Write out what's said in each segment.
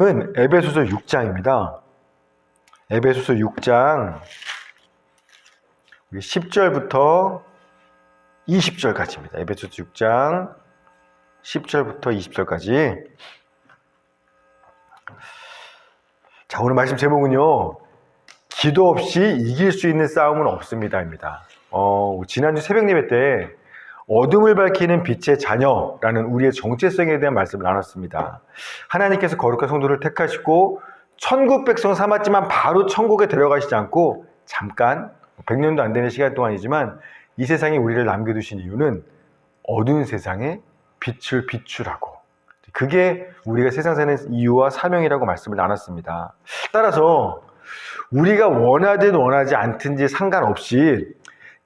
에베소서 6장입니다. 에베소서 6장 10절부터 20절까지입니다. 에베소서 6장 10절부터 20절까지. 자, 오늘 말씀 제목은요, 기도 없이 이길 수 있는 싸움은 없습니다입니다. 지난주 새벽 예배 때 어둠을 밝히는 빛의 자녀라는 우리의 정체성에 대한 말씀을 나눴습니다. 하나님께서 거룩한 성도를 택하시고 천국 백성 삼았지만 바로 천국에 데려가시지 않고 잠깐 100년도 안 되는 시간 동안이지만 이 세상에 우리를 남겨두신 이유는 어두운 세상에 빛을 비추라고, 그게 우리가 세상 사는 이유와 사명이라고 말씀을 나눴습니다. 따라서 우리가 원하든 원하지 않든지 상관없이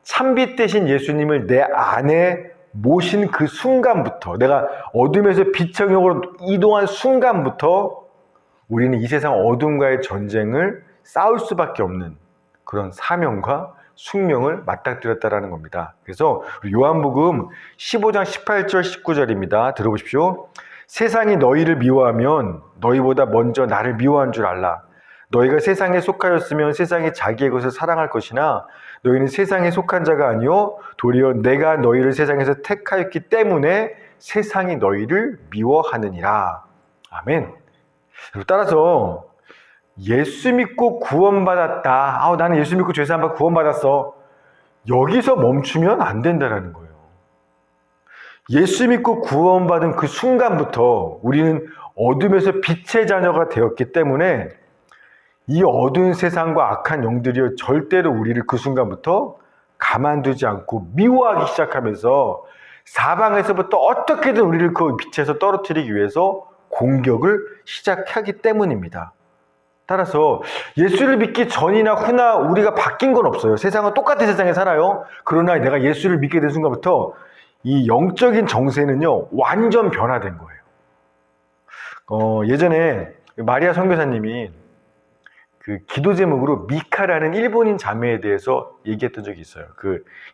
참빛 대신 예수님을 내 안에 모신 그 순간부터, 내가 어둠에서 빛의 영역으로 이동한 순간부터 우리는 이 세상 어둠과의 전쟁을 싸울 수밖에 없는 그런 사명과 숙명을 맞닥뜨렸다라는 겁니다. 그래서 요한복음 15장 18절 19절입니다. 들어보십시오. 세상이 너희를 미워하면 너희보다 먼저 나를 미워한 줄 알라. 너희가 세상에 속하였으면 세상이 자기의 것을 사랑할 것이나 너희는 세상에 속한 자가 아니요 도리어 내가 너희를 세상에서 택하였기 때문에 세상이 너희를 미워하느니라. 아멘. 따라서 예수 믿고 구원받았다. 나는 예수 믿고 죄 사함 받고 구원받았어. 여기서 멈추면 안 된다는 거예요. 예수 믿고 구원받은 그 순간부터 우리는 어둠에서 빛의 자녀가 되었기 때문에 이 어두운 세상과 악한 영들이 절대로 우리를 그 순간부터 가만두지 않고 미워하기 시작하면서 사방에서부터 어떻게든 우리를 그 빛에서 떨어뜨리기 위해서 공격을 시작하기 때문입니다. 따라서 예수를 믿기 전이나 후나 우리가 바뀐 건 없어요. 세상은 똑같은 세상에 살아요. 그러나 내가 예수를 믿게 된 순간부터 이 영적인 정세는요, 완전 변화된 거예요. 예전에 마리아 선교사님이 그 기도 제목으로 미카라는 일본인 자매에 대해서 얘기했던 적이 있어요.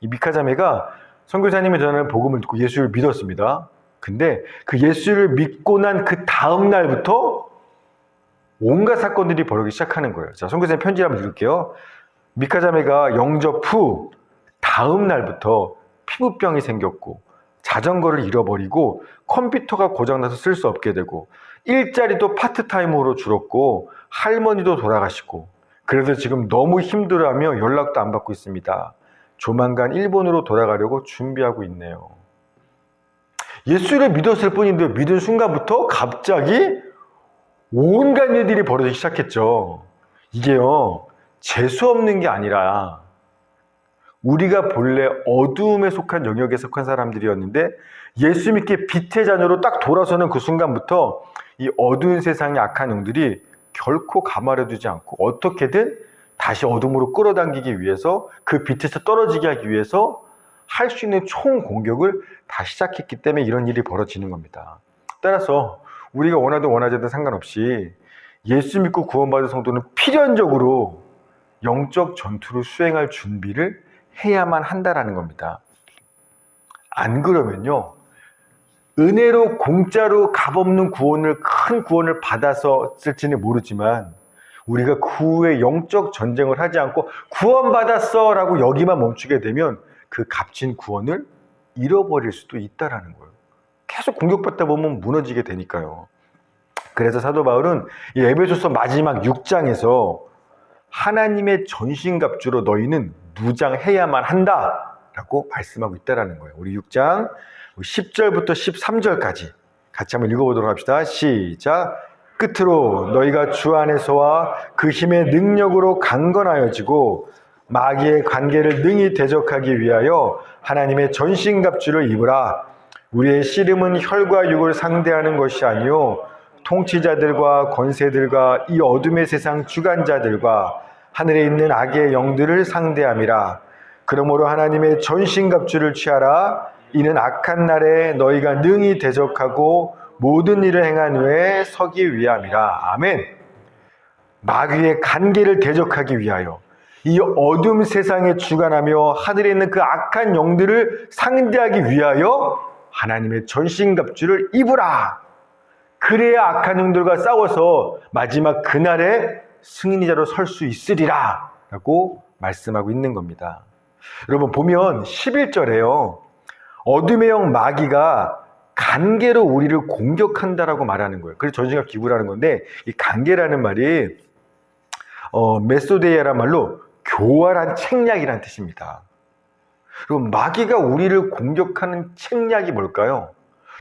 이 미카 자매가 선교사님이 전하는 복음을 듣고 예수를 믿었습니다. 근데 그 예수를 믿고 난 그 다음 날부터 온갖 사건들이 벌어지기 시작하는 거예요. 자, 선교사님 편지 한번 읽을게요. 미카 자매가 영접 후 다음 날부터 피부병이 생겼고 자전거를 잃어버리고 컴퓨터가 고장나서 쓸 수 없게 되고 일자리도 파트타임으로 줄었고 할머니도 돌아가시고 그래서 지금 너무 힘들어하며 연락도 안 받고 있습니다. 조만간 일본으로 돌아가려고 준비하고 있네요. 예수를 믿었을 뿐인데 믿은 순간부터 갑자기 온갖 일들이 벌어지기 시작했죠. 이게요, 재수없는 게 아니라 우리가 본래 어두움에 속한 영역에 속한 사람들이었는데 예수 믿게 빛의 자녀로 딱 돌아서는 그 순간부터 이 어두운 세상의 악한 영들이 결코 가만두지 않고 어떻게든 다시 어둠으로 끌어당기기 위해서 그 빛에서 떨어지게 하기 위해서 할 수 있는 총 공격을 다 시작했기 때문에 이런 일이 벌어지는 겁니다. 따라서 우리가 원하든 원하지 않든 상관없이 예수 믿고 구원받은 성도는 필연적으로 영적 전투를 수행할 준비를 해야만 한다라는 겁니다. 안 그러면요, 은혜로 공짜로 값없는 구원을, 큰 구원을 받았을지는 모르지만 우리가 그 후에 영적 전쟁을 하지 않고 구원받았어 라고 여기만 멈추게 되면 그 값진 구원을 잃어버릴 수도 있다라는 거예요. 계속 공격받다 보면 무너지게 되니까요. 그래서 사도 바울은 이 에베소서 마지막 6장에서 하나님의 전신갑주로 너희는 무장해야만 한다 라고 말씀하고 있다는 거예요. 우리 6장 10절부터 13절까지 같이 한번 읽어보도록 합시다. 시작. 끝으로 너희가 주 안에서와 그 힘의 능력으로 강건하여지고 마귀의 관계를 능히 대적하기 위하여 하나님의 전신갑주를 입으라. 우리의 씨름은 혈과 육을 상대하는 것이 아니요 통치자들과 권세들과 이 어둠의 세상 주관자들과 하늘에 있는 악의 영들을 상대함이라. 그러므로 하나님의 전신갑주를 취하라. 이는 악한 날에 너희가 능히 대적하고 모든 일을 행한 후에 서기 위함이라. 아멘. 마귀의 관계를 대적하기 위하여 이 어둠 세상에 주관하며 하늘에 있는 그 악한 영들을 상대하기 위하여 하나님의 전신갑주를 입으라. 그래야 악한 영들과 싸워서 마지막 그날에 승리자로 설 수 있으리라 라고 말씀하고 있는 겁니다. 여러분 보면 11절에요. 어둠의 영 마귀가 간계로 우리를 공격한다라고 말하는 거예요. 그래서 전신갑 기구라는 건데 이 간계라는 말이 메소데이아란 말로 교활한 책략이란 뜻입니다. 그럼 마귀가 우리를 공격하는 책략이 뭘까요?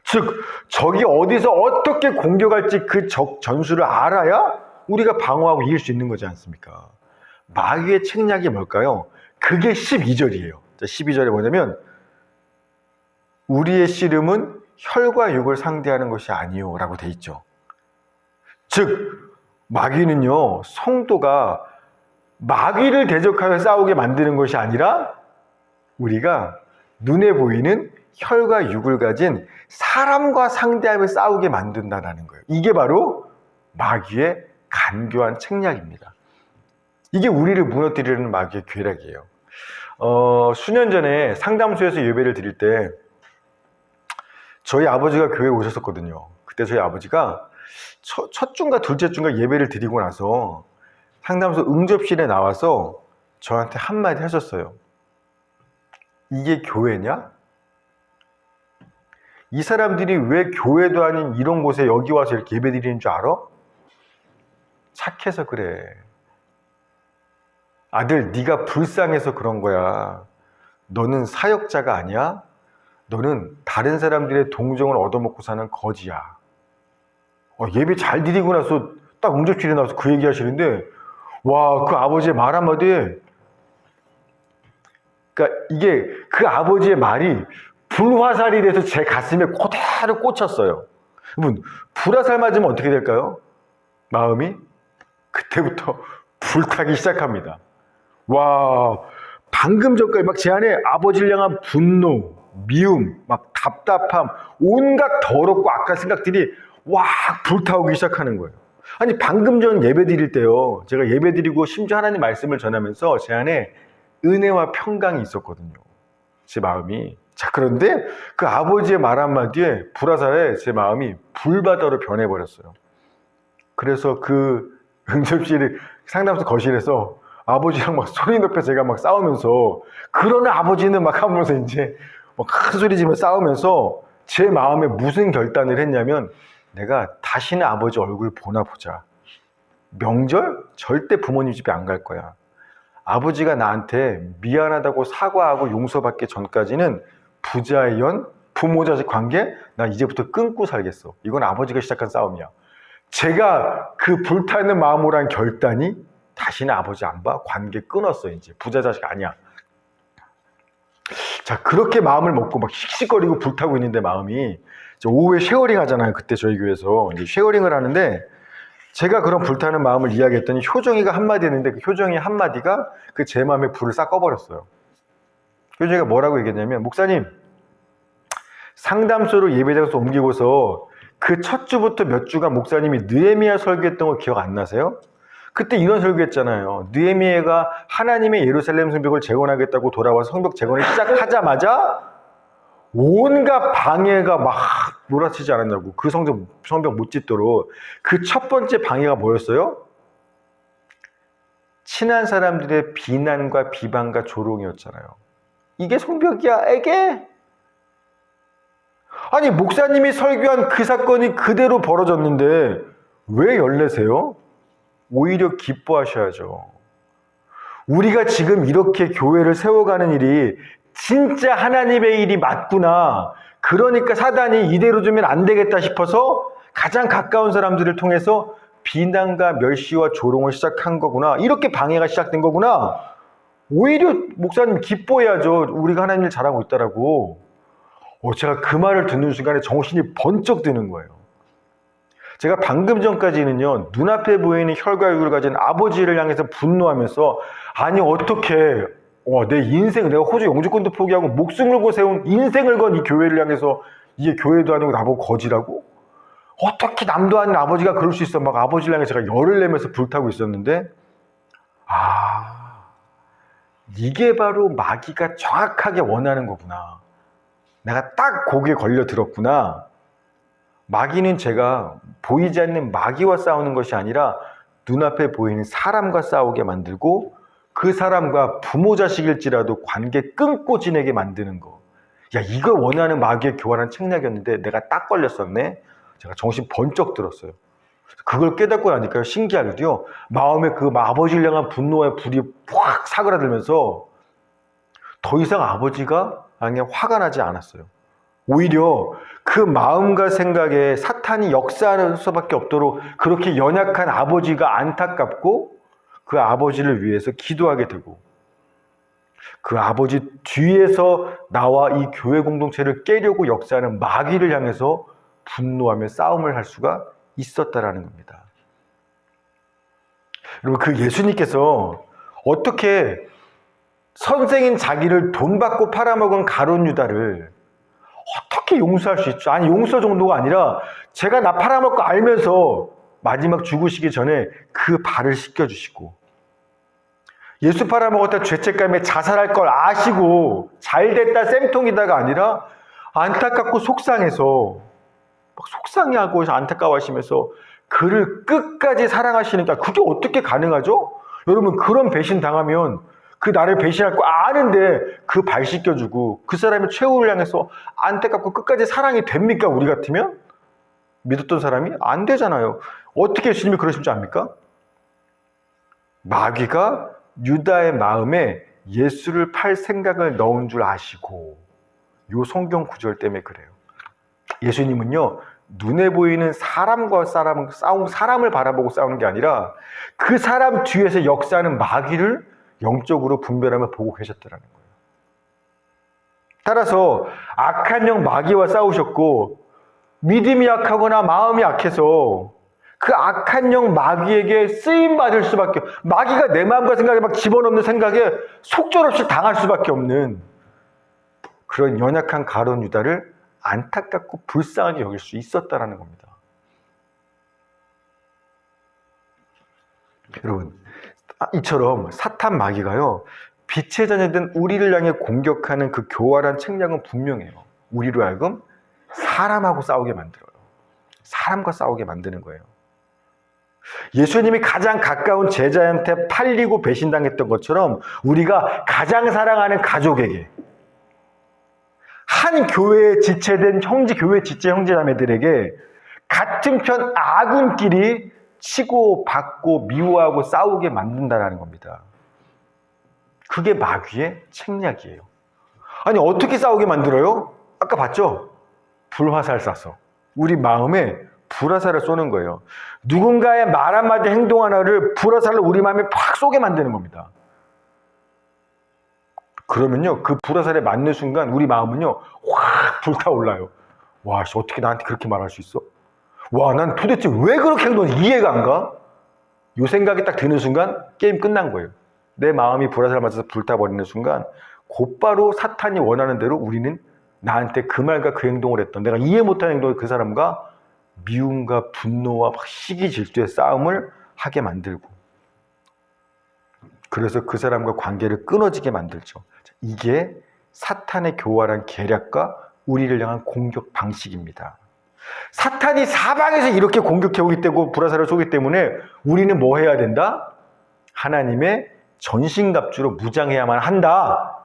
즉 적이 어디서 어떻게 공격할지 그 적 전술을 알아야 우리가 방어하고 이길 수 있는 거지 않습니까? 마귀의 책략이 뭘까요? 그게 12절이에요. 12절에 뭐냐면 우리의 씨름은 혈과 육을 상대하는 것이 아니요 라고 돼 있죠. 즉 마귀는요 성도가 마귀를 대적하여 싸우게 만드는 것이 아니라 우리가 눈에 보이는 혈과 육을 가진 사람과 상대하며 싸우게 만든다는 거예요. 이게 바로 마귀의 간교한 책략입니다. 이게 우리를 무너뜨리는 마귀의 괴략이에요. 수년 전에 상담소에서 예배를 드릴 때 저희 아버지가 교회에 오셨었거든요. 그때 저희 아버지가 첫 주인가 둘째 주인가 예배를 드리고 나서 상담소 응접실에 나와서 저한테 한마디 하셨어요. 이게 교회냐? 이 사람들이 왜 교회도 아닌 이런 곳에 여기 와서 이렇게 예배 드리는 줄 알아? 착해서 그래. 아들, 네가 불쌍해서 그런 거야. 너는 사역자가 아니야? 너는 다른 사람들의 동정을 얻어먹고 사는 거지야. 예배 잘 드리고 나서 딱 응접실에 나와서 그 얘기 하시는데 와, 그 아버지의 말 한마디에 그러니까 이게 그 아버지의 말이 불화살이 돼서 제 가슴에 그대로 꽂혔어요. 여러분, 불화살 맞으면 어떻게 될까요? 마음이 그때부터 불타기 시작합니다. 와, 방금 전까지 막 제 안에 아버지를 향한 분노, 미움, 막 답답함, 온갖 더럽고 악한 생각들이 와 불타오기 시작하는 거예요. 아니 방금 전 예배 드릴 때요, 제가 예배 드리고 심지어 하나님 말씀을 전하면서 제 안에 은혜와 평강이 있었거든요. 제 마음이. 자, 그런데 그 아버지의 말 한마디에 불화살에 제 마음이 불바다로 변해버렸어요. 그래서 그 응접실 상담소 거실에서 아버지랑 막 소리 높여 제가 막 싸우면서, 그러나 아버지는 막 하면서 이제 막 큰 소리 지면서 싸우면서 제 마음에 무슨 결단을 했냐면, 내가 다시는 아버지 얼굴 보나 보자. 명절? 절대 부모님 집에 안 갈 거야. 아버지가 나한테 미안하다고 사과하고 용서받기 전까지는 부자의 연, 부모 자식 관계 나 이제부터 끊고 살겠어. 이건 아버지가 시작한 싸움이야. 제가 그 불타는 마음으로 한 결단이 다시는 아버지 안 봐. 관계 끊었어. 이제 부자 자식 아니야. 자, 그렇게 마음을 먹고 막 씩씩거리고 불타고 있는데 마음이, 오후에 쉐어링 하잖아요. 그때 저희 교회에서 이제 쉐어링을 하는데 제가 그런 불타는 마음을 이야기했더니 효정이가 한마디 했는데 그 효정이 한마디가 그 제 마음에 불을 싹 꺼버렸어요. 효정이가 뭐라고 얘기했냐면, 목사님, 상담소로 예배장소 옮기고서 그 첫 주부터 몇 주간 목사님이 느헤미야 설교했던 거 기억 안 나세요? 그때 이런 설교했잖아요. 느헤미야가 하나님의 예루살렘 성벽을 재건하겠다고 돌아와서 성벽 재건을 시작하자마자 온갖 방해가 막 몰아치지 않았냐고. 그 성벽 못 짓도록. 그 첫 번째 방해가 뭐였어요? 친한 사람들의 비난과 비방과 조롱이었잖아요. 이게 성벽이야, 에게? 아니, 목사님이 설교한 그 사건이 그대로 벌어졌는데 왜 열내세요? 오히려 기뻐하셔야죠. 우리가 지금 이렇게 교회를 세워가는 일이 진짜 하나님의 일이 맞구나. 그러니까 사단이 이대로 두면 안 되겠다 싶어서 가장 가까운 사람들을 통해서 비난과 멸시와 조롱을 시작한 거구나. 이렇게 방해가 시작된 거구나. 오히려 목사님 기뻐해야죠. 우리가 하나님 일 잘하고 있다라고. 제가 그 말을 듣는 순간에 정신이 번쩍 드는 거예요. 제가 방금 전까지는요, 눈앞에 보이는 혈과 육을 가진 아버지를 향해서 분노하면서, 아니 어떻게 내 인생, 내가 호주 영주권도 포기하고 목숨을 걸고 세운 인생을 건 이 교회를 향해서 이게 교회도 아니고 나보고 거지라고? 어떻게 남도 아닌 아버지가 그럴 수 있어? 막 아버지를 향해 제가 열을 내면서 불타고 있었는데, 이게 바로 마귀가 정확하게 원하는 거구나. 내가 딱 거기에 걸려 들었구나. 마귀는 제가 보이지 않는 마귀와 싸우는 것이 아니라 눈앞에 보이는 사람과 싸우게 만들고 그 사람과 부모 자식일지라도 관계 끊고 지내게 만드는 거. 야, 이걸 원하는 마귀의 교활한 책략이었는데 내가 딱 걸렸었네. 제가 정신 번쩍 들었어요. 그걸 깨닫고 나니까요, 신기하게도요, 마음에 그 아버지를 향한 분노와 불이 확 사그라들면서 더 이상 아버지가 나에게 화가 나지 않았어요. 오히려 그 마음과 생각에 사탄이 역사할 수밖에 없도록 그렇게 연약한 아버지가 안타깝고 그 아버지를 위해서 기도하게 되고 그 아버지 뒤에서 나와 이 교회 공동체를 깨려고 역사하는 마귀를 향해서 분노하며 싸움을 할 수가 있었다라는 겁니다. 여러분, 그 예수님께서 어떻게 선생인 자기를 돈 받고 팔아먹은 가룟 유다를 어떻게 용서할 수 있죠? 아니, 용서 정도가 아니라 제가 나 팔아먹고 알면서 마지막 죽으시기 전에 그 발을 씻겨주시고, 예수 팔아먹었다 죄책감에 자살할 걸 아시고 잘됐다 쌤통이다가 아니라 안타깝고 속상해서 막 속상해하고 안타까워하시면서 그를 끝까지 사랑하시니까 그게 어떻게 가능하죠? 여러분, 그런 배신 당하면 그 나를 배신할 거 아는데 그 발 씻겨주고 그 사람의 최후를 향해서 안타깝고 끝까지 사랑이 됩니까? 우리 같으면? 믿었던 사람이? 안 되잖아요. 어떻게 예수님이 그러신 줄 압니까? 마귀가 유다의 마음에 예수를 팔 생각을 넣은 줄 아시고, 요 성경 구절 때문에 그래요. 예수님은요, 눈에 보이는 사람과 사람을 바라보고 싸우는 게 아니라 그 사람 뒤에서 역사하는 마귀를 영적으로 분별하며 보고 계셨더라는 거예요. 따라서 악한 영 마귀와 싸우셨고, 믿음이 약하거나 마음이 약해서 그 악한 영 마귀에게 쓰임받을 수밖에, 마귀가 내 마음과 생각에 막 집어넣는 생각에 속절없이 당할 수밖에 없는 그런 연약한 가룟 유다를 안타깝고 불쌍하게 여길 수 있었다라는 겁니다. 여러분, 이처럼 사탄 마귀가요, 빛의 자녀된 우리를 향해 공격하는 그 교활한 책략은 분명해요. 우리로 하여금 사람하고 싸우게 만들어요. 사람과 싸우게 만드는 거예요. 예수님이 가장 가까운 제자한테 팔리고 배신당했던 것처럼 우리가 가장 사랑하는 가족에게, 한 교회에 지체된 교회 지체 형제자매들에게 같은 편 아군끼리 치고 받고 미워하고 싸우게 만든다는 겁니다. 그게 마귀의 책략이에요. 아니, 어떻게 싸우게 만들어요? 아까 봤죠? 불화살 쏴서 우리 마음에 불화살을 쏘는 거예요. 누군가의 말 한마디 행동 하나를 불화살로 우리 마음에 팍 쏘게 만드는 겁니다. 그러면요, 그 불화살에 맞는 순간 우리 마음은요 확 불타올라요. 와, 어떻게 나한테 그렇게 말할 수 있어? 와, 난 도대체 왜 그렇게 행동하지? 이해가 안 가? 요 생각이 딱 드는 순간 게임 끝난 거예요. 내 마음이 불화살 맞아서 불타버리는 순간 곧바로 사탄이 원하는 대로 우리는 나한테 그 말과 그 행동을 했던, 내가 이해 못하는 행동을 그 사람과 미움과 분노와 시기 질투의 싸움을 하게 만들고, 그래서 그 사람과 관계를 끊어지게 만들죠. 이게 사탄의 교활한 계략과 우리를 향한 공격 방식입니다. 사탄이 사방에서 이렇게 공격해오기 때문에, 불화살을 쏘기 때문에 우리는 뭐 해야 된다? 하나님의 전신갑주로 무장해야만 한다.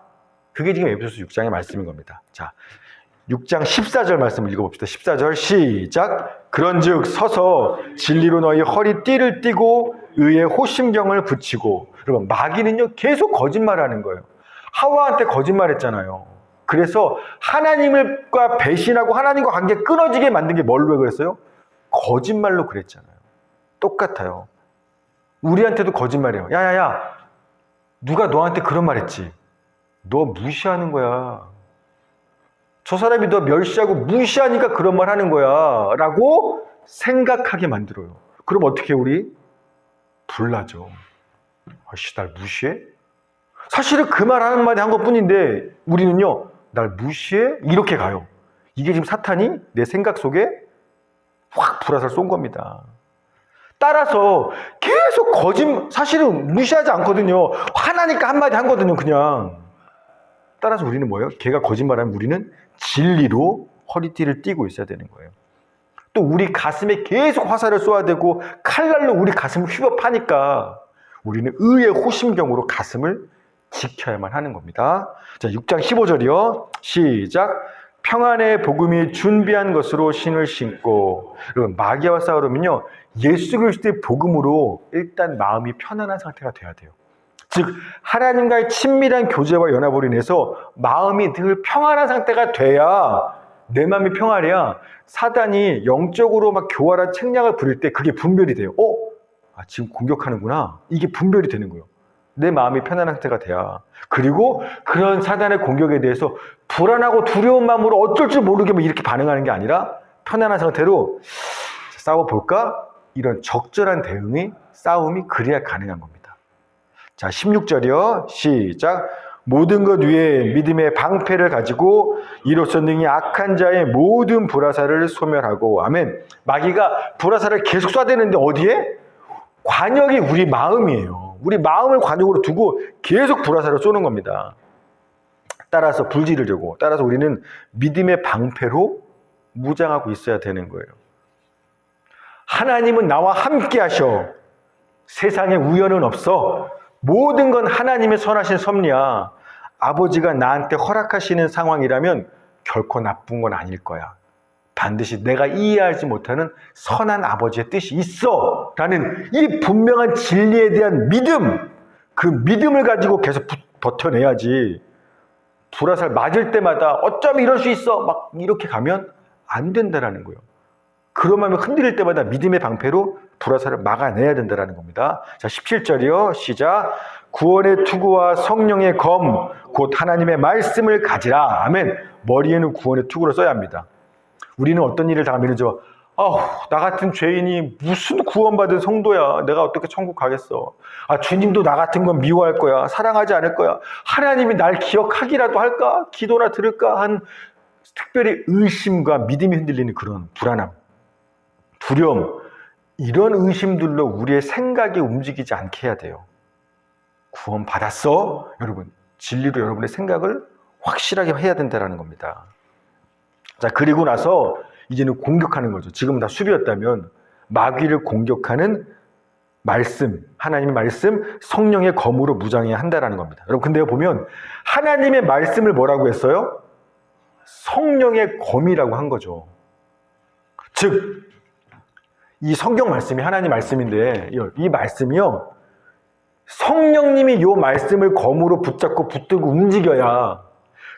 그게 지금 에베소서 6장의 말씀인 겁니다. 자, 6장 14절 말씀 읽어봅시다. 14절 시작. 그런즉 서서 진리로 너희 허리띠를 띠고 의의 호심경을 붙이고. 여러분, 마귀는요 계속 거짓말하는 거예요. 하와한테 거짓말했잖아요. 그래서 하나님과 배신하고 하나님과 관계 끊어지게 만든 게 뭘로 왜 그랬어요? 거짓말로 그랬잖아요. 똑같아요. 우리한테도 거짓말이에요. 야야야, 누가 너한테 그런 말 했지? 너 무시하는 거야. 저 사람이 너 멸시하고 무시하니까 그런 말 하는 거야 라고 생각하게 만들어요. 그럼 어떻게 우리? 불나죠. 아씨, 날 무시해? 사실은 그 말 하는 말이 한 것뿐인데 우리는요, 날 무시해? 이렇게 가요. 이게 지금 사탄이 내 생각 속에 확 불화살 쏜 겁니다. 따라서 계속 사실은 무시하지 않거든요. 화나니까 한마디 하거든요, 그냥. 따라서 우리는 뭐예요? 걔가 거짓말하면 우리는 진리로 허리띠를 띠고 있어야 되는 거예요. 또 우리 가슴에 계속 화살을 쏘아야 되고 칼날로 우리 가슴을 휘어 파니까 우리는 의의 호심경으로 가슴을 지켜야만 하는 겁니다. 자, 6장 15절이요. 시작. 평안의 복음이 준비한 것으로 신을 신고. 여러분, 마귀와 싸우려면요, 예수 그리스도의 복음으로 일단 마음이 편안한 상태가 돼야 돼요. 즉 하나님과의 친밀한 교제와 연합으로 인해서 마음이 늘 평안한 상태가 돼야, 내 마음이 평안해야 사단이 영적으로 막 교활한 책략을 부릴 때 그게 분별이 돼요. 지금 공격하는구나. 이게 분별이 되는 거예요. 내 마음이 편안한 상태가 돼야. 그리고 그런 사단의 공격에 대해서 불안하고 두려운 마음으로 어쩔 줄 모르게 뭐 이렇게 반응하는 게 아니라 편안한 상태로 싸워볼까? 이런 적절한 싸움이 그래야 가능한 겁니다. 자, 16절이요. 시작. 모든 것 위에 믿음의 방패를 가지고 이로써 능히 악한 자의 모든 불화살을 소멸하고. 아멘. 마귀가 불화살을 계속 쏴대는데 어디에? 관역이 우리 마음이에요. 우리 마음을 관역으로 두고 계속 불화살을 쏘는 겁니다. 따라서 불지르려고. 따라서 우리는 믿음의 방패로 무장하고 있어야 되는 거예요. 하나님은 나와 함께 하셔. 세상에 우연은 없어. 모든 건 하나님의 선하신 섭리야. 아버지가 나한테 허락하시는 상황이라면 결코 나쁜 건 아닐 거야. 반드시 내가 이해하지 못하는 선한 아버지의 뜻이 있어 라는 이 분명한 진리에 대한 믿음, 그 믿음을 가지고 계속 버텨내야지, 불화살 맞을 때마다 어쩜 이럴 수 있어 막 이렇게 가면 안 된다라는 거예요. 그러면 흔들릴 때마다 믿음의 방패로 불화살을 막아내야 된다는 겁니다. 자, 17절이요. 시작. 구원의 투구와 성령의 검, 곧 하나님의 말씀을 가지라. 아멘. 머리에는 구원의 투구를 써야 합니다. 우리는 어떤 일을 당하면 나 같은 죄인이 무슨 구원받은 성도야. 내가 어떻게 천국 가겠어. 주님도 나 같은 건 미워할 거야. 사랑하지 않을 거야. 하나님이 날 기억하기라도 할까? 기도나 들을까? 한 특별히 의심과 믿음이 흔들리는 그런 불안함, 두려움, 이런 의심들로 우리의 생각이 움직이지 않게 해야 돼요. 구원 받았어? 여러분, 진리로 여러분의 생각을 확실하게 해야 된다는 겁니다. 자, 그리고 나서 이제는 공격하는 거죠. 지금은 다 수비였다면 마귀를 공격하는 말씀, 하나님의 말씀, 성령의 검으로 무장해야 한다는 겁니다. 여러분, 근데 보면 하나님의 말씀을 뭐라고 했어요? 성령의 검이라고 한 거죠. 즉, 이 성경 말씀이 하나님 말씀인데 이 말씀이요, 성령님이 이 말씀을 검으로 붙잡고 붙들고 움직여야,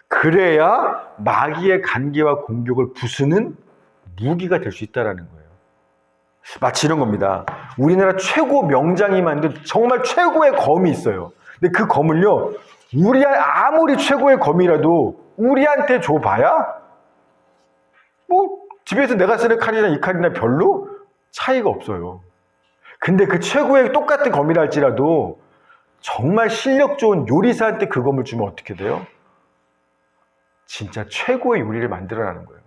그래야 마귀의 간계와 공격을 부수는 무기가 될 수 있다는 거예요. 마치 이런 겁니다. 우리나라 최고 명장이 만든 정말 최고의 검이 있어요. 근데 그 검을요, 아무리 최고의 검이라도 우리한테 줘봐야 뭐 집에서 내가 쓰는 칼이나 이 칼이나 별로 차이가 없어요. 근데 그 최고의 똑같은 검이라 할지라도 정말 실력 좋은 요리사한테 그 검을 주면 어떻게 돼요? 진짜 최고의 요리를 만들어내는 거예요.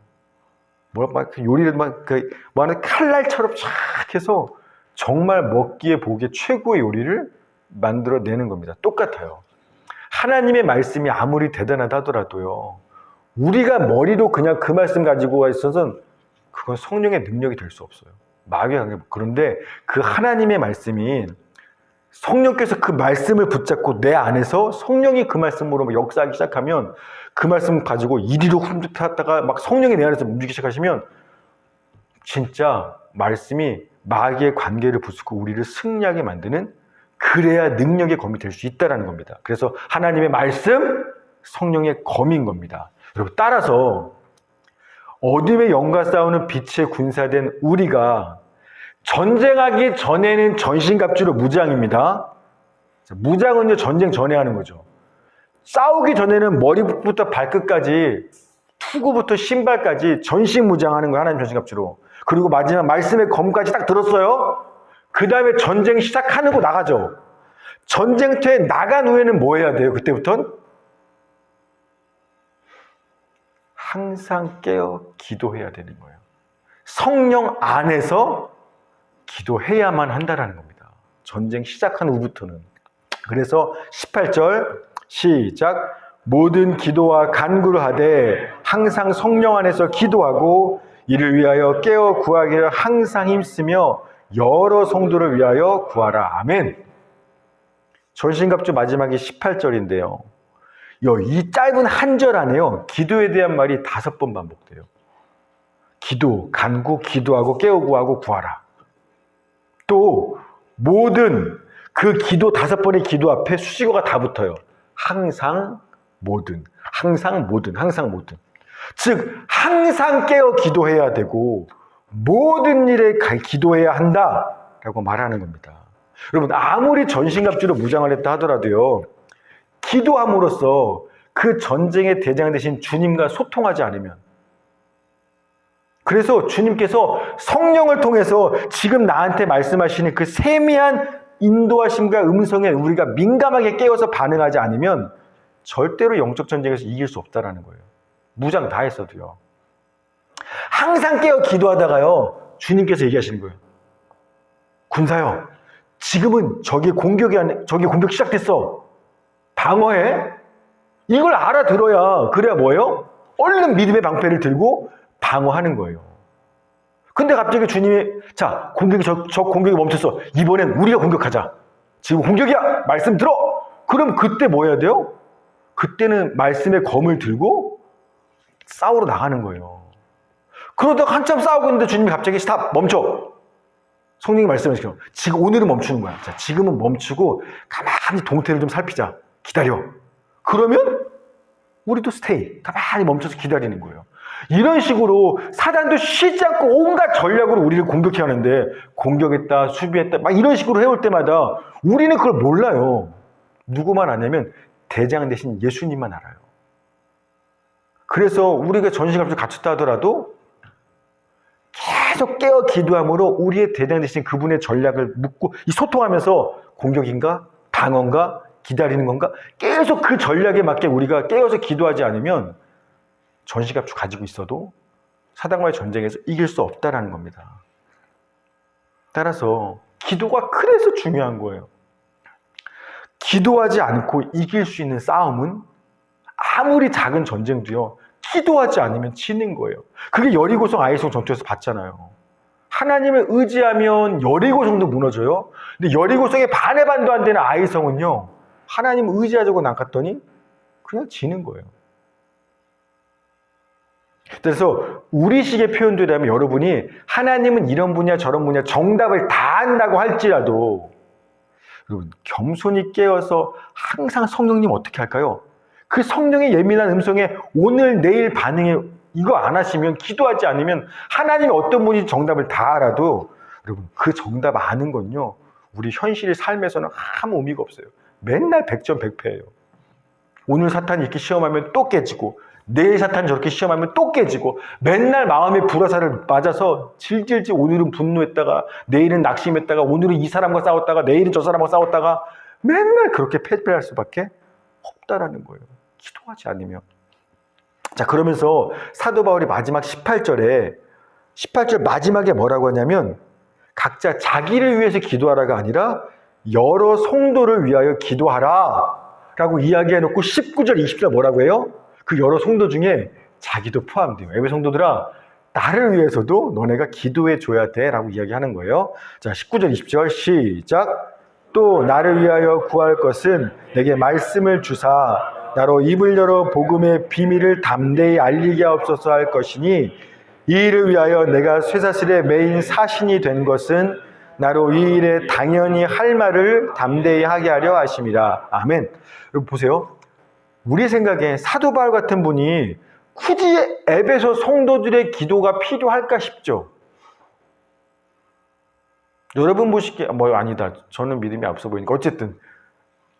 요리를 하는 칼날처럼 쫙 해서 정말 먹기에 보기에 최고의 요리를 만들어내는 겁니다. 똑같아요. 하나님의 말씀이 아무리 대단하다 하더라도요, 우리가 머리로 그냥 그 말씀 가지고 있어서는 그건 성령의 능력이 될 수 없어요. 그런데 그 하나님의 말씀이, 성령께서 그 말씀을 붙잡고 내 안에서 성령이 그 말씀으로 역사하기 시작하면, 그 말씀 가지고 이리로 훑다가 막 성령이 내 안에서 움직이기 시작하시면 진짜 말씀이 마귀의 관계를 부수고 우리를 승리하게 만드는, 그래야 능력의 검이 될 수 있다는 겁니다. 그래서 하나님의 말씀, 성령의 검인 겁니다. 여러분, 따라서 어둠의 영과 싸우는 빛의 군사된 우리가 전쟁하기 전에는 전신갑주로 무장입니다. 무장은요, 전쟁 전에 하는 거죠. 싸우기 전에는 머리부터 발끝까지, 투구부터 신발까지 전신무장하는 거예요. 하나님 전신갑주로. 그리고 마지막 말씀의 검까지 딱 들었어요. 그 다음에 전쟁 시작하는 거 나가죠. 전쟁터에 나간 후에는 뭐 해야 돼요? 그때부터는 항상 깨어 기도해야 되는 거예요. 성령 안에서 기도해야만 한다는 겁니다. 전쟁 시작한 후부터는. 그래서 18절 시작. 모든 기도와 간구를 하되 항상 성령 안에서 기도하고 이를 위하여 깨어 구하기를 항상 힘쓰며 여러 성도를 위하여 구하라. 아멘. 전신갑주 마지막이 18절인데요. 이 짧은 한 절 안에요. 기도에 대한 말이 5번 반복돼요. 기도, 간구, 기도하고 깨어 구하고 구하라. 또 모든 그 기도 5번의 기도 앞에 수식어가 다 붙어요. 항상, 모든, 항상, 모든, 항상, 모든. 즉 항상 깨어 기도해야 되고 모든 일에 기도해야 한다라고 말하는 겁니다. 여러분 아무리 전신갑주로 무장을 했다 하더라도요. 기도함으로써 그 전쟁의 대장 되신 주님과 소통하지 않으면, 그래서 주님께서 성령을 통해서 지금 나한테 말씀하시는 그 세미한 인도하심과 음성에 우리가 민감하게 깨어서 반응하지 않으면 절대로 영적 전쟁에서 이길 수 없다라는 거예요. 무장 다 했어도요. 항상 깨어 기도하다가요, 주님께서 얘기하시는 거예요. 군사여, 지금은 적이 공격 시작됐어. 방어해. 이걸 알아들어야, 그래야 뭐예요? 얼른 믿음의 방패를 들고 방어하는 거예요. 근데 갑자기 주님이, 자, 적 공격이 멈췄어. 이번엔 우리가 공격하자. 지금 공격이야! 말씀 들어! 그럼 그때 뭐 해야 돼요? 그때는 말씀의 검을 들고 싸우러 나가는 거예요. 그러다가 한참 싸우고 있는데 주님이 갑자기 스탑! 멈춰! 성령이 말씀하시죠. 지금 오늘은 멈추는 거야. 자, 지금은 멈추고 가만히 동태를 좀 살피자. 기다려. 그러면 우리도 스테이. 가만히 멈춰서 기다리는 거예요. 이런 식으로 사단도 쉬지 않고 온갖 전략으로 우리를 공격해 하는데, 공격했다, 수비했다, 막 이런 식으로 해올 때마다 우리는 그걸 몰라요. 누구만 아냐면 대장 대신 예수님만 알아요. 그래서 우리가 전신갑주를 갖췄다 하더라도 계속 깨어 기도함으로 우리의 대장 되신 그분의 전략을 묻고 소통하면서 공격인가? 방어인가? 기다리는 건가? 계속 그 전략에 맞게 우리가 깨어서 기도하지 않으면 전신갑주 가지고 있어도 사단과의 전쟁에서 이길 수 없다라는 겁니다. 따라서 기도가 그래서 중요한 거예요. 기도하지 않고 이길 수 있는 싸움은 아무리 작은 전쟁도요, 기도하지 않으면 지는 거예요. 그게 여리고성 아이성 전투에서 봤잖아요. 하나님을 의지하면 여리고성도 무너져요. 근데 여리고성의 반의 반도 안 되는 아이성은요, 하나님을 의지하자고 나갔더니 그냥 지는 거예요. 그래서 우리식의 표현대로 하면 여러분이 하나님은 이런 분야 저런 분야 정답을 다 안다고 할지라도 여러분 겸손히 깨어서 항상 성령님 어떻게 할까요? 그 성령의 예민한 음성에 오늘 내일 반응에 이거 안 하시면, 기도하지 않으면 하나님이 어떤 분인지 정답을 다 알아도 여러분 그 정답 아는 건요, 우리 현실 삶에서는 아무 의미가 없어요. 맨날 100점 100패예요. 오늘 사탄이 이렇게 시험하면 또 깨지고, 내일 사탄이 저렇게 시험하면 또 깨지고, 맨날 마음의 불화살을 맞아서 질질질 오늘은 분노했다가 내일은 낙심했다가 오늘은 이 사람과 싸웠다가 내일은 저 사람과 싸웠다가 맨날 그렇게 패배할 수밖에 없다라는 거예요. 기도하지 않으면. 자, 그러면서 사도 바울이 마지막 18절 마지막에 뭐라고 하냐면 각자 자기를 위해서 기도하라가 아니라 여러 성도를 위하여 기도하라 라고 이야기해놓고 19절 20절 뭐라고 해요? 그 여러 성도 중에 자기도 포함돼요. 예배 성도들아, 나를 위해서도 너네가 기도해 줘야 돼 라고 이야기하는 거예요. 자, 19절 20절 시작. 또 나를 위하여 구할 것은 내게 말씀을 주사 나로 입을 열어 복음의 비밀을 담대히 알리게 하옵소서 할 것이니, 이 일을 위하여 내가 쇠사슬에 매인 사신이 된 것은 나로 이 일에 당연히 할 말을 담대히 하게 하려 하심이라. 아멘. 여러분 보세요. 우리 생각에 사도 바울 같은 분이 굳이 에베소 성도들의 기도가 필요할까 싶죠. 여러분 보시기에 아니다, 저는 믿음이 앞서 보이니까. 어쨌든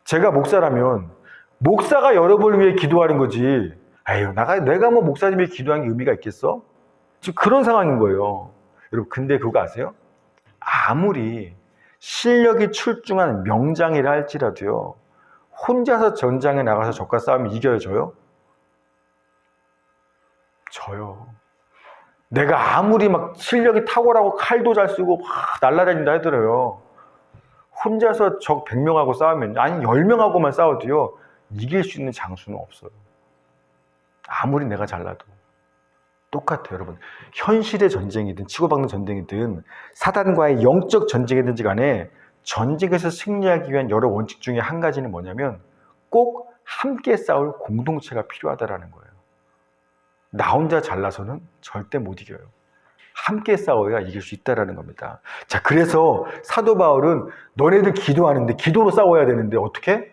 제가 목사라면 목사가 여러분을 위해 기도하는 거지, 에휴 내가 뭐 목사님이 기도하는 게 의미가 있겠어? 지금 그런 상황인 거예요. 여러분 근데 그거 아세요? 아무리 실력이 출중한 명장이라 할지라도요, 혼자서 전장에 나가서 적과 싸우면 이겨요, 져요? 져요. 내가 아무리 막 실력이 탁월하고 칼도 잘 쓰고 막 날라다닌다 하더라도 혼자서 적 100명하고 싸우면, 아니 10명하고만 싸워도요, 이길 수 있는 장수는 없어요. 아무리 내가 잘나도. 똑같아요, 여러분. 현실의 전쟁이든 치고받는 전쟁이든 사단과의 영적 전쟁이든지 간에 전쟁에서 승리하기 위한 여러 원칙 중에 한 가지는 뭐냐면 꼭 함께 싸울 공동체가 필요하다라는 거예요. 나 혼자 잘나서는 절대 못 이겨요. 함께 싸워야 이길 수 있다라는 겁니다. 자, 그래서 사도 바울은 너네들 기도하는데 기도로 싸워야 되는데 어떻게?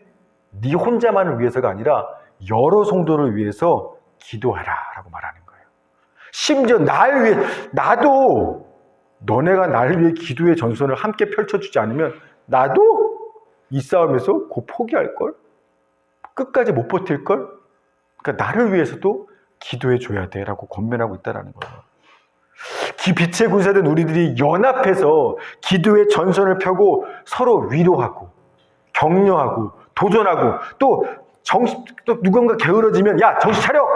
네 혼자만을 위해서가 아니라 여러 성도를 위해서 기도하라라고 말하는 거예요. 심지어 날 위해, 나도 너네가 나를 위해 기도의 전선을 함께 펼쳐주지 않으면 나도 이 싸움에서 곧 포기할걸? 끝까지 못 버틸걸? 그러니까 나를 위해서도 기도해 줘야 돼 라고 권면하고 있다는 거예요. 빛의 군사된 우리들이 연합해서 기도의 전선을 펴고 서로 위로하고 격려하고 도전하고 또 누군가 게으러지면 야 정신 차려!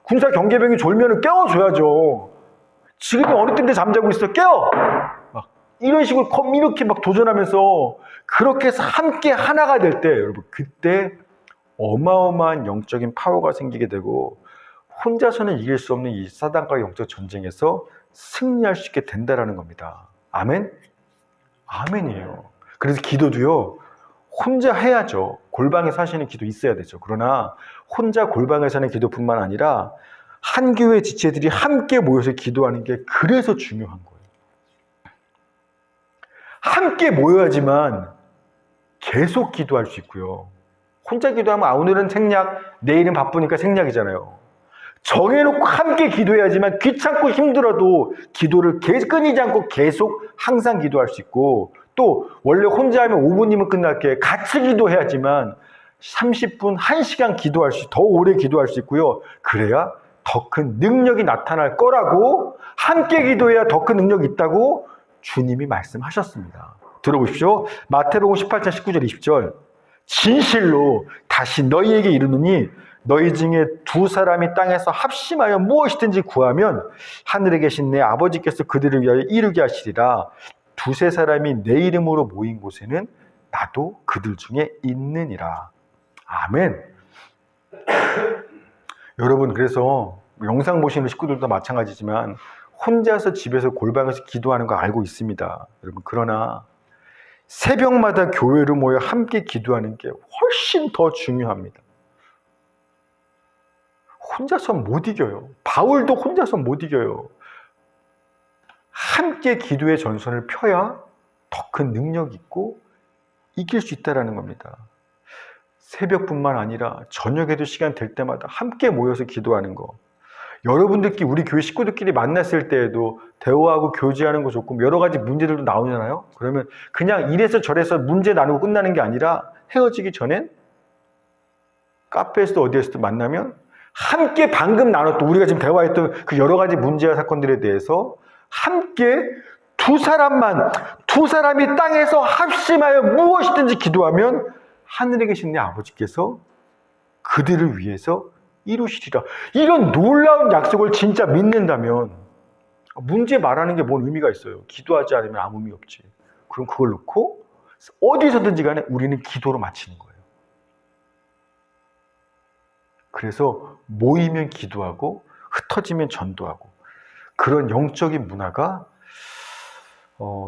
군사 경계병이 졸면 깨워줘야죠. 지금이 어느 때인데 잠자고 있어 깨워! 막 이런 식으로 이렇게 막 도전하면서 그렇게 해서 함께 하나가 될 때 여러분 그때 어마어마한 영적인 파워가 생기게 되고 혼자서는 이길 수 없는 이 사단과의 영적 전쟁에서 승리할 수 있게 된다라는 겁니다. 아멘? 아멘이에요. 그래서 기도도요, 혼자 해야죠. 골방에서 하시는 기도 있어야 되죠. 그러나 혼자 골방에서 하는 기도뿐만 아니라 한 교회 지체들이 함께 모여서 기도하는 게 그래서 중요한 거예요. 함께 모여야지만 계속 기도할 수 있고요. 혼자 기도하면 오늘은 생략, 내일은 바쁘니까 생략이잖아요. 정해놓고 함께 기도해야지만 귀찮고 힘들어도 기도를 끊이지 않고 계속 항상 기도할 수 있고 또 원래 혼자 하면 5분이면 끝날게 같이 기도해야지만 30분, 1시간 기도할 수, 더 오래 기도할 수 있고요. 그래야 더 큰 능력이 나타날 거라고 함께 기도해야 더 큰 능력이 있다고 주님이 말씀하셨습니다. 들어보십시오. 마태복음 18장 19절 20절 진실로 다시 너희에게 이르노니 너희 중에 두 사람이 땅에서 합심하여 무엇이든지 구하면 하늘에 계신 내 아버지께서 그들을 위하여 이루게 하시리라. 두세 사람이 내 이름으로 모인 곳에는 나도 그들 중에 있느니라. 아멘. 여러분 그래서 영상 보시는 식구들도 마찬가지지만 혼자서 집에서 골방에서 기도하는 거 알고 있습니다. 여러분 그러나 새벽마다 교회로 모여 함께 기도하는 게 훨씬 더 중요합니다. 혼자서 못 이겨요. 바울도 혼자서 못 이겨요. 함께 기도의 전선을 펴야 더 큰 능력이 있고 이길 수 있다는 겁니다. 새벽뿐만 아니라 저녁에도 시간 될 때마다 함께 모여서 기도하는 거. 여러분들끼리 우리 교회 식구들끼리 만났을 때에도 대화하고 교제하는 거 좋고 여러 가지 문제들도 나오잖아요. 그러면 그냥 이래서 저래서 문제 나누고 끝나는 게 아니라 헤어지기 전엔 카페에서도 어디에서도 만나면 함께 방금 나눴던 우리가 지금 대화했던 그 여러 가지 문제와 사건들에 대해서 함께 두 사람이 땅에서 합심하여 무엇이든지 기도하면 하늘에 계신 내 아버지께서 그들을 위해서 이루시리라. 이런 놀라운 약속을 진짜 믿는다면 문제 말하는 게 뭔 의미가 있어요? 기도하지 않으면 아무 의미 없지. 그럼 그걸 놓고 어디서든지 간에 우리는 기도로 마치는 거예요. 그래서 모이면 기도하고 흩어지면 전도하고 그런 영적인 문화가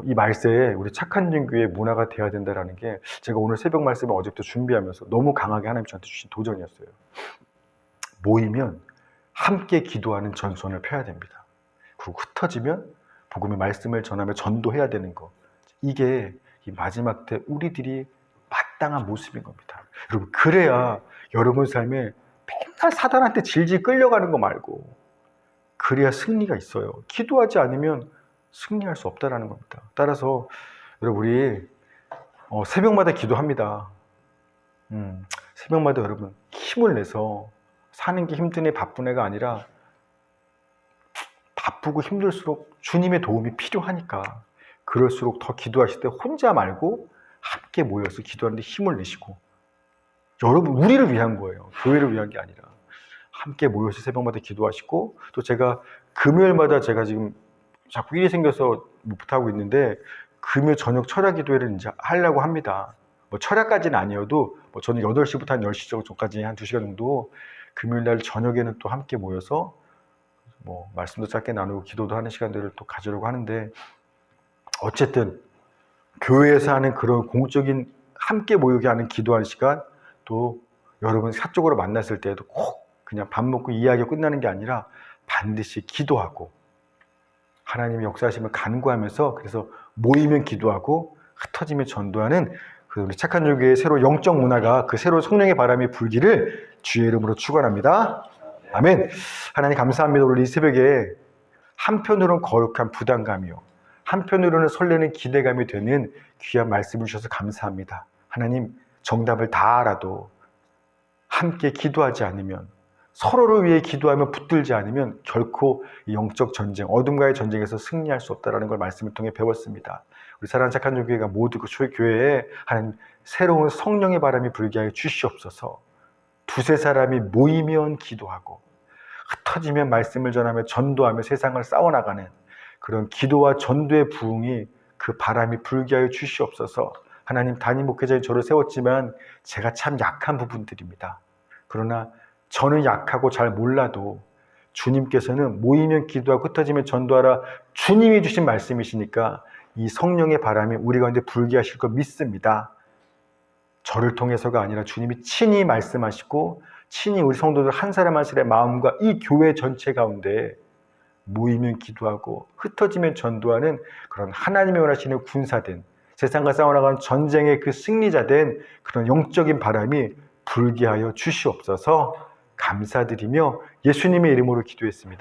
이 말세에 우리 착한 종교의 문화가 되어야 된다는 게 제가 오늘 새벽 말씀을 어제부터 준비하면서 너무 강하게 하나님 저한테 주신 도전이었어요. 모이면 함께 기도하는 전선을 펴야 됩니다. 그리고 흩어지면 복음의 말씀을 전하며 전도해야 되는 것. 이게 이 마지막 때 우리들이 마땅한 모습인 겁니다. 여러분 그래야 여러분 삶에 맨날 사단한테 질질 끌려가는 거 말고 그래야 승리가 있어요. 기도하지 않으면 승리할 수 없다는 겁니다. 따라서 여러분 우리 새벽마다 기도합니다. 새벽마다 여러분 힘을 내서 사는 게 힘든 애 바쁜 애가 아니라 바쁘고 힘들수록 주님의 도움이 필요하니까 그럴수록 더 기도하실 때 혼자 말고 함께 모여서 기도하는데 힘을 내시고 여러분 우리를 위한 거예요. 교회를 위한 게 아니라 함께 모여서 새벽마다 기도하시고 또 제가 금요일마다 제가 지금 자꾸 일이 생겨서 못하고 있는데 금요일 저녁 철야 기도회를 이제 하려고 합니다. 뭐 철야까지는 아니어도 저는 8시부터 한 10시 정도까지 한 2시간 정도 금요일 날 저녁에는 또 함께 모여서 뭐 말씀도 짧게 나누고 기도도 하는 시간들을 또 가지려고 하는데, 어쨌든 교회에서 하는 그런 공적인 함께 모이게 하는 기도하는 시간, 또 여러분 사적으로 만났을 때도 꼭 그냥 밥 먹고 이야기하고 끝나는 게 아니라 반드시 기도하고 하나님의 역사하심을 간구하면서, 그래서 모이면 기도하고 흩어지면 전도하는 그 우리 착한 교회의 새로 영적 문화가, 그 새로 성령의 바람이 불기를 주의 이름으로 축원합니다. 아멘. 하나님 감사합니다. 오늘 이 새벽에 한편으로는 거룩한 부담감이요, 한편으로는 설레는 기대감이 되는 귀한 말씀을 주셔서 감사합니다. 하나님, 정답을 다 알아도 함께 기도하지 않으면, 서로를 위해 기도하며 붙들지 않으면 결코 이 영적 전쟁, 어둠과의 전쟁에서 승리할 수 없다는 걸 말씀을 통해 배웠습니다. 우리 사랑하는 착한 교회가 모두 그 교회에 하나님 새로운 성령의 바람이 불게 하여 주시옵소서. 두세 사람이 모이면 기도하고 흩어지면 말씀을 전하며 전도하며 세상을 싸워나가는 그런 기도와 전도의 부흥이, 그 바람이 불게 하여 주시옵소서. 하나님, 단임 목회자인 저를 세웠지만 제가 참 약한 부분들입니다. 그러나 저는 약하고 잘 몰라도 주님께서는 모이면 기도하고 흩어지면 전도하라, 주님이 주신 말씀이시니까 이 성령의 바람이 우리 가운데 불게 하실 거 믿습니다. 저를 통해서가 아니라 주님이 친히 말씀하시고 친히 우리 성도들 한 사람 한 사람의 마음과 이 교회 전체 가운데 모이면 기도하고 흩어지면 전도하는 그런 하나님이 원하시는 군사된, 세상과 싸워나가는 전쟁의 그 승리자된 그런 영적인 바람이 불게 하여 주시옵소서. 감사드리며 예수님의 이름으로 기도했습니다.